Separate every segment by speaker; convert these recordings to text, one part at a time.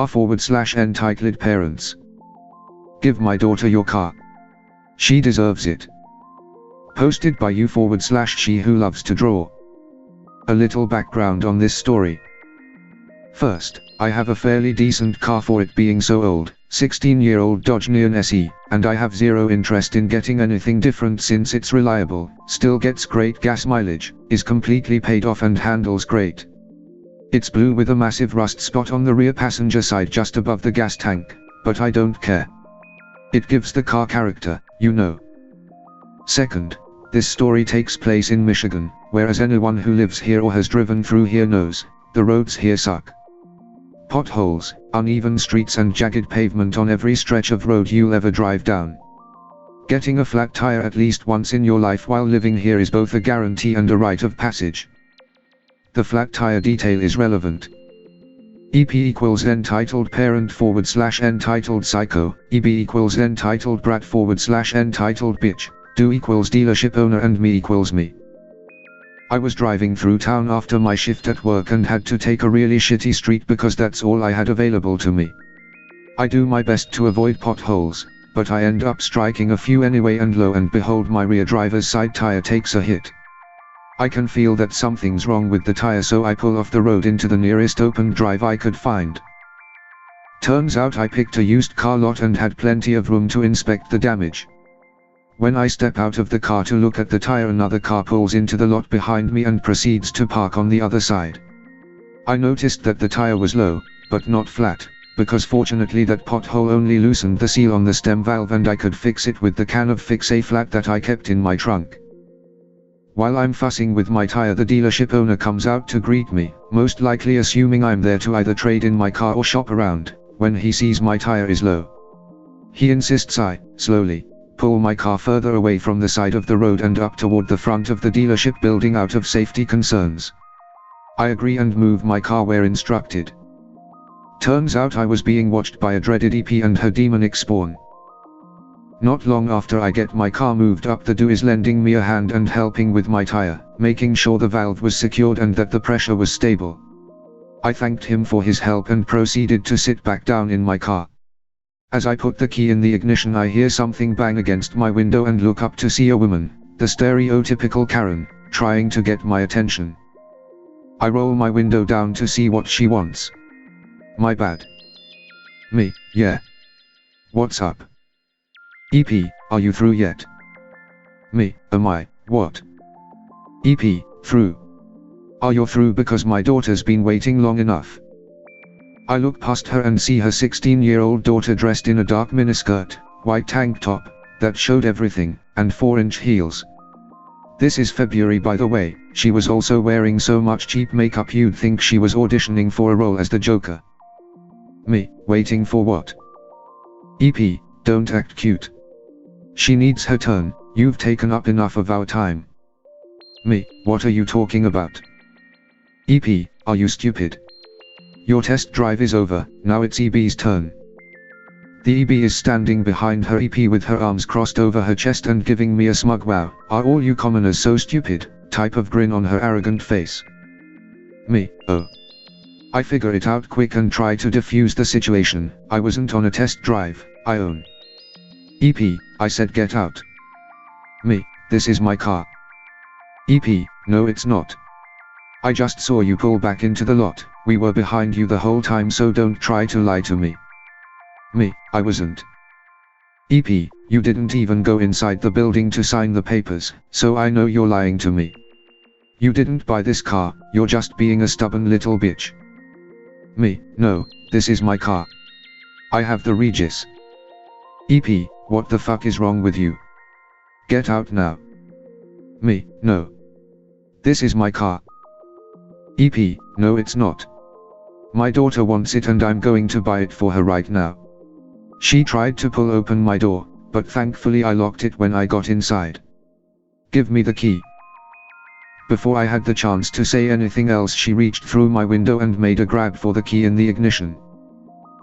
Speaker 1: r/entitled parents. Give my daughter your car. She deserves it. Posted by u/SheWhoLovesToDraw. A little background on this story. First, I have a fairly decent car for it being so old, 16-year-old Dodge Neon SE, and I have zero interest in getting anything different since it's reliable, still gets great gas mileage, is completely paid off and handles great. It's blue with a massive rust spot on the rear passenger side just above the gas tank, but I don't care. It gives the car character, you know. Second, this story takes place in Michigan, whereas anyone who lives here or has driven through here knows, the roads here suck. Potholes, uneven streets and jagged pavement on every stretch of road you'll ever drive down. Getting a flat tire at least once in your life while living here is both a guarantee and a rite of passage. The flat tire detail is relevant. EP equals entitled parent / entitled psycho, EB equals entitled brat / entitled bitch, do equals dealership owner and me equals me. I was driving through town after my shift at work and had to take a really shitty street because that's all I had available to me. I do my best to avoid potholes, but I end up striking a few anyway, and lo and behold, my rear driver's side tire takes a hit. I can feel that something's wrong with the tire, so I pull off the road into the nearest open drive I could find. Turns out I picked a used car lot and had plenty of room to inspect the damage. When I step out of the car to look at the tire, another car pulls into the lot behind me and proceeds to park on the other side. I noticed that the tire was low, but not flat, because fortunately that pothole only loosened the seal on the stem valve and I could fix it with the can of Fix-A-Flat that I kept in my trunk. While I'm fussing with my tire, the dealership owner comes out to greet me, most likely assuming I'm there to either trade in my car or shop around, when he sees my tire is low. He insists I, slowly, pull my car further away from the side of the road and up toward the front of the dealership building out of safety concerns. I agree and move my car where instructed. Turns out I was being watched by a dreaded EP and her demonic spawn. Not long after I get my car moved up, the dude is lending me a hand and helping with my tire, making sure the valve was secured and that the pressure was stable. I thanked him for his help and proceeded to sit back down in my car. As I put the key in the ignition, I hear something bang against my window and look up to see a woman, the stereotypical Karen, trying to get my attention. I roll my window down to see what she wants. My bad. Me, yeah. What's up? EP, are you through yet? Me, am I, what? EP, through. Are you through? Because my daughter's been waiting long enough. I look past her and see her 16-year-old daughter dressed in a dark miniskirt, white tank top, that showed everything, and 4-inch heels. This is February, by the way. She was also wearing so much cheap makeup you'd think she was auditioning for a role as the Joker. Me, waiting for what? EP, don't act cute. She needs her turn, you've taken up enough of our time. Me, what are you talking about? EP, are you stupid? Your test drive is over, now it's EB's turn. The EB is standing behind her EP with her arms crossed over her chest and giving me a smug "Wow, are all you commoners so stupid?" type of grin on her arrogant face. Me, oh. I figure it out quick and try to defuse the situation. I wasn't on a test drive, I own. EP, I said get out. Me, this is my car. EP, no it's not. I just saw you pull back into the lot, we were behind you the whole time, so don't try to lie to me. Me, I wasn't. EP, you didn't even go inside the building to sign the papers, so I know you're lying to me. You didn't buy this car, you're just being a stubborn little bitch. Me, no, this is my car. I have the Regis. EP, what the fuck is wrong with you? Get out now. Me, no. This is my car. EP, no it's not. My daughter wants it and I'm going to buy it for her right now. She tried to pull open my door, but thankfully I locked it when I got inside. Give me the key. Before I had the chance to say anything else, she reached through my window and made a grab for the key in the ignition.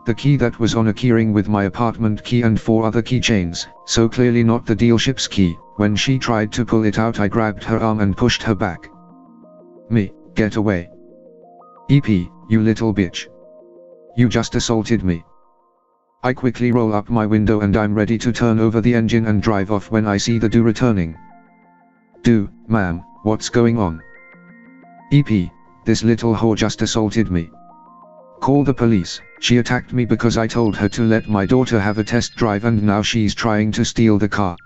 Speaker 1: The key that was on a keyring with my apartment key and 4 other keychains, so clearly not the dealership's key. When she tried to pull it out, I grabbed her arm and pushed her back. Me, get away. EP, you little bitch. you just assaulted me. I quickly roll up my window and I'm ready to turn over the engine and drive off when I see the do returning. Do, ma'am, what's going on? EP, this little whore just assaulted me. Call the police. She attacked me because I told her to let my daughter have a test drive and now she's trying to steal the car.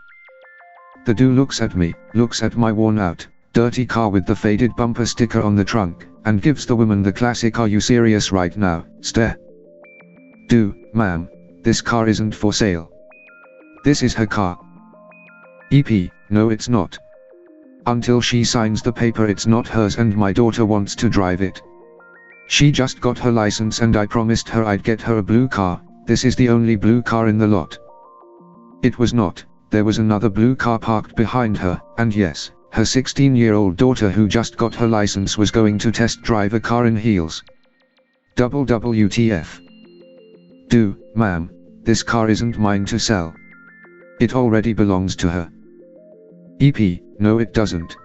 Speaker 1: The do looks at me, looks at my worn out, dirty car with the faded bumper sticker on the trunk, and gives the woman the classic "Are you serious right now?" stare. Do, ma'am, this car isn't for sale. This is her car. EP, no it's not. Until she signs the paper it's not hers and my daughter wants to drive it. She just got her license and I promised her I'd get her a blue car. This is the only blue car in the lot. It was not. There was another blue car parked behind her, and yes, her 16-year-old daughter who just got her license was going to test drive a car in heels. WTF. Do, ma'am, this car isn't mine to sell. It already belongs to her. EP, no it doesn't.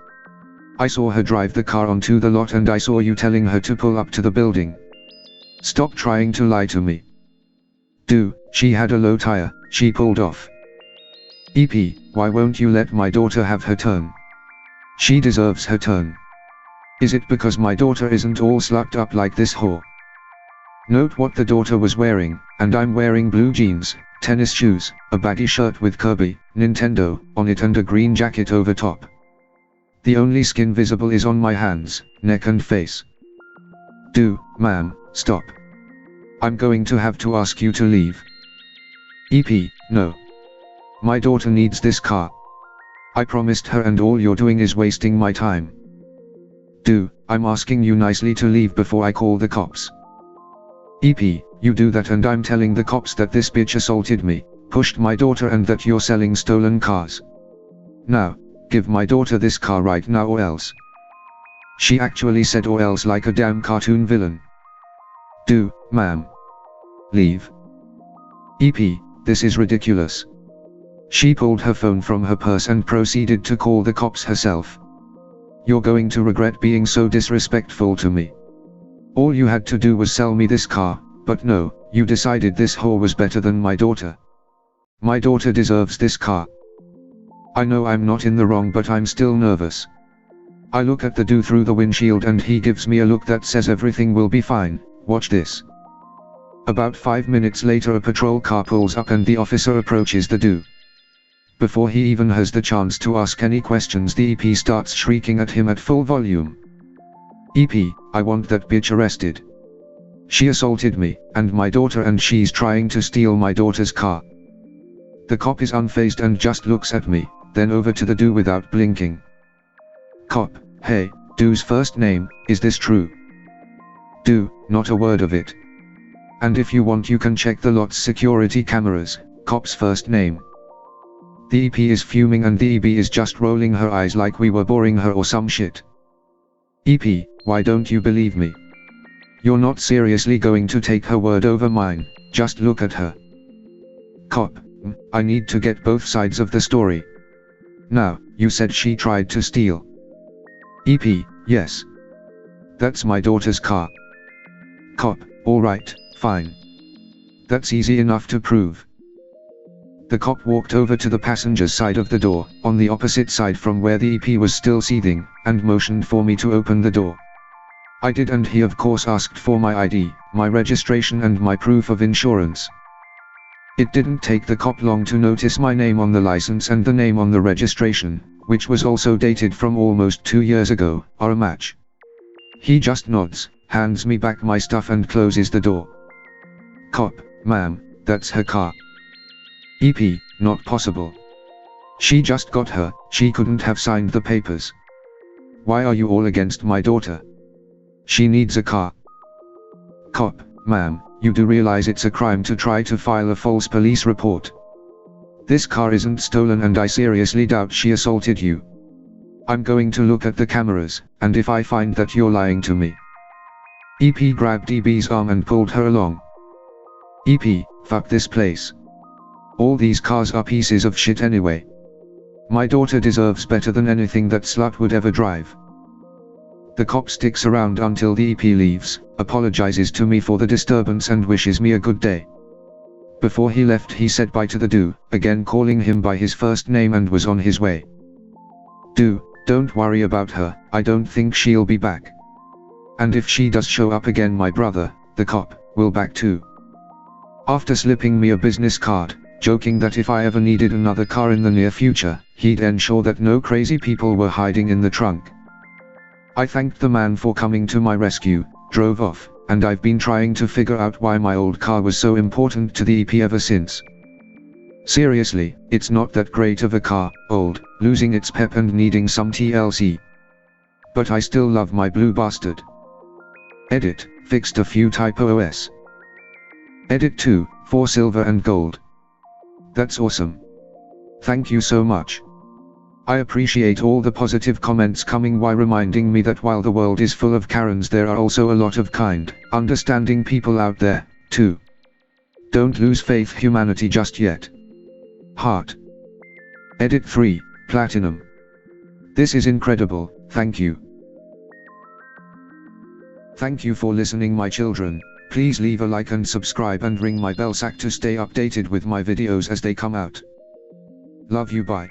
Speaker 1: I saw her drive the car onto the lot and I saw you telling her to pull up to the building. Stop trying to lie to me. Do, she had a low tire, she pulled off. EP, why won't you let my daughter have her turn? She deserves her turn. Is it because my daughter isn't all slucked up like this whore? Note what the daughter was wearing, and I'm wearing blue jeans, tennis shoes, a baggy shirt with Kirby, Nintendo, on it and a green jacket over top. The only skin visible is on my hands, neck and face. Do, ma'am, stop. I'm going to have to ask you to leave. EP, no. My daughter needs this car. I promised her and all you're doing is wasting my time. Do, I'm asking you nicely to leave before I call the cops. EP, you do that and I'm telling the cops that this bitch assaulted me, pushed my daughter and that you're selling stolen cars. Now, give my daughter this car right now or else. She actually said or else like a damn cartoon villain. Do, ma'am. Leave. EP, this is ridiculous. She pulled her phone from her purse and proceeded to call the cops herself. You're going to regret being so disrespectful to me. All you had to do was sell me this car, but no, you decided this whore was better than my daughter. My daughter deserves this car. I know I'm not in the wrong but I'm still nervous. I look at the dude through the windshield and he gives me a look that says everything will be fine, watch this. About 5 minutes later a patrol car pulls up and the officer approaches the dude. Before he even has the chance to ask any questions the EP starts shrieking at him at full volume. EP, I want that bitch arrested. She assaulted me, and my daughter and she's trying to steal my daughter's car. The cop is unfazed and just looks at me, then over to the dude without blinking. Cop, hey, dude's first name, is this true? Do, not a word of it. And if you want you can check the lot's security cameras, cop's first name. The EP is fuming and the EB is just rolling her eyes like we were boring her or some shit. EP, why don't you believe me? You're not seriously going to take her word over mine, just look at her. Cop, I need to get both sides of the story. Now, you said she tried to steal. EP, yes. That's my daughter's car. Cop, alright, fine. That's easy enough to prove. The cop walked over to the passenger's side of the door, on the opposite side from where the EP was still seething, and motioned for me to open the door. I did and he of course asked for my ID, my registration and my proof of insurance. It didn't take the cop long to notice my name on the license and the name on the registration, which was also dated from almost 2 years ago, are a match. He just nods, hands me back my stuff and closes the door. Cop, ma'am, that's her car. EP, not possible. She just got her, she couldn't have signed the papers. Why are you all against my daughter? She needs a car. Cop, ma'am, you do realize it's a crime to try to file a false police report. This car isn't stolen and I seriously doubt she assaulted you. I'm going to look at the cameras, and if I find that you're lying to me. EP grabbed EB's arm and pulled her along. EP, fuck this place. All these cars are pieces of shit anyway. My daughter deserves better than anything that slut would ever drive. The cop sticks around until the EP leaves, apologizes to me for the disturbance and wishes me a good day. Before he left he said bye to the dude, again calling him by his first name, and was on his way. Dude, don't worry about her, I don't think she'll be back. And if she does show up again, my brother, the cop, will back too. After slipping me a business card, joking that if I ever needed another car in the near future, he'd ensure that no crazy people were hiding in the trunk. I thanked the man for coming to my rescue, drove off, and I've been trying to figure out why my old car was so important to the EP ever since. Seriously, it's not that great of a car, old, losing its pep and needing some TLC. But I still love my blue bastard. Edit, fixed a few typos. Edit 2, for silver and gold. That's awesome. Thank you so much. I appreciate all the positive comments coming while reminding me that while the world is full of Karens, there are also a lot of kind, understanding people out there, too. Don't lose faith humanity just yet. Heart. Edit 3, Platinum. This is incredible, thank you. Thank you for listening, my children. Please leave a like and subscribe and ring my bell sack to stay updated with my videos as they come out. Love you, bye.